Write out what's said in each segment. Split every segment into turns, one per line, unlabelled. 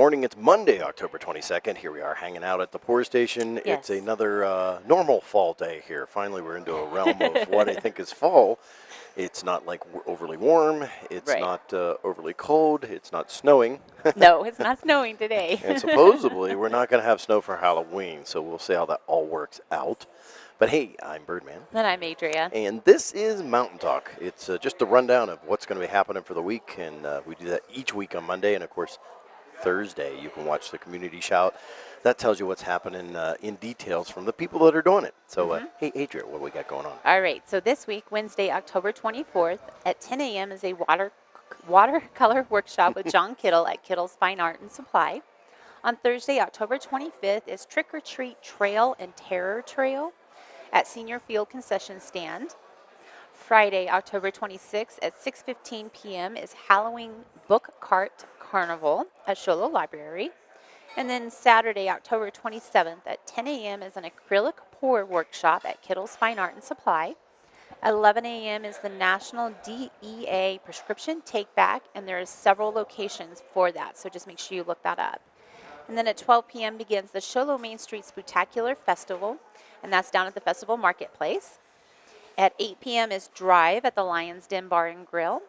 morning. It's Monday, October 22nd. Here we are hanging out at the Poor Station.
Yes.
It's another normal fall day here. Finally, we're into a realm of what I think is fall. It's not like overly warm. It's
Right.
not overly cold. It's not snowing.
No, it's not snowing today.
And supposedly, we're not going to have snow for Halloween, so we'll see how that all works out. But hey, I'm Birdman.
And I'm Adria.
And this is Mountain Talk. It's just a rundown of what's going to be happening for the week, and we do that each week on Monday, and of course, Thursday you can watch the Community Shout. That tells you what's happening in details from the people that are doing it. So, hey, Adria, what do we got going on?
All right, so this week, Wednesday, October 24th, at 10 a.m. is a watercolor workshop with John Kittle at Kittle's Fine Art and Supply. On Thursday, October 25th, is Trick or Treat Trail and Terror Trail at Senior Field Concession Stand. Friday, October 26th at 6:15 p.m. is Halloween Book Cart Carnival at Sholo Library. And then Saturday, October 27th at 10 a.m. is an acrylic pour workshop at Kittle's Fine Art and Supply. At 11 a.m. is the National DEA prescription takeback, and there are several locations for that, so just make sure you look that up. And then at 12 p.m. begins the Sholo Main Street Spooktacular Festival, and that's down at the Festival Marketplace. At 8 p.m. is Drive at the Lion's Den Bar and Grill.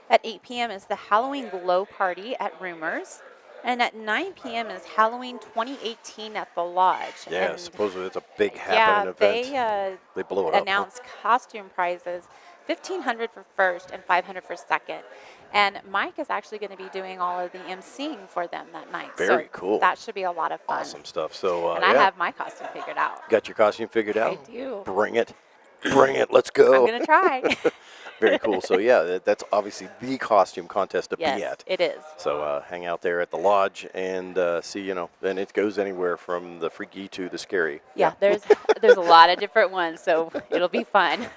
At 8 p.m. is the Halloween Glow Party at Rumors. And at 9 p.m. is Halloween 2018 at the Lodge.
Yeah,
and
supposedly it's a big happening event. They blow it up.
Announced costume prizes, $1,500 for first and $500 for second. And Mike is actually going to be doing all of the emceeing for them that night.
Very cool.
That should be a lot of fun.
Awesome stuff. So,
and I have my costume figured out.
Got your costume figured out?
I do.
Bring it. Bring it. Let's go.
I'm going to try.
Very cool. So, yeah, that's obviously the costume contest to be at.
Yes, it is.
So, hang out there at the lodge and see, and it goes anywhere from the freaky to the scary.
Yeah, there's a lot of different ones, so it'll be fun.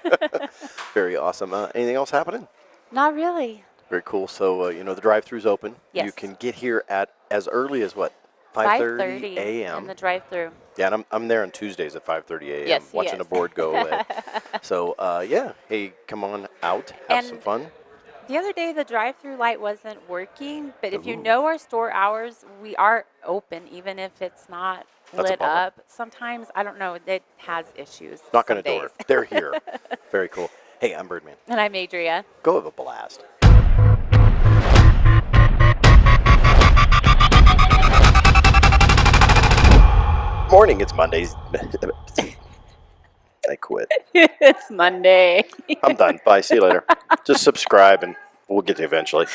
Very awesome. Anything else happening?
Not really.
Very cool. So, the drive-thru's open.
Yes.
You can get here at as early as what?
5:30
a.m.
in the drive-thru.
Yeah, and I'm there on Tuesdays at 5:30 a.m.
Yes, he
watching
is.
the board go away. So, hey, come on out, have some fun.
The other day, the drive-thru light wasn't working, but if you know our store hours, we are open, even if it's not lit up. Sometimes, I don't know, it has issues.
Knocking a door. They're here. Very cool. Hey, I'm Birdman.
And I'm Adria.
Go have a blast. Morning, it's Mondays. I quit.
It's Monday.
I'm done. Bye. See you later. Just subscribe and we'll get to you eventually.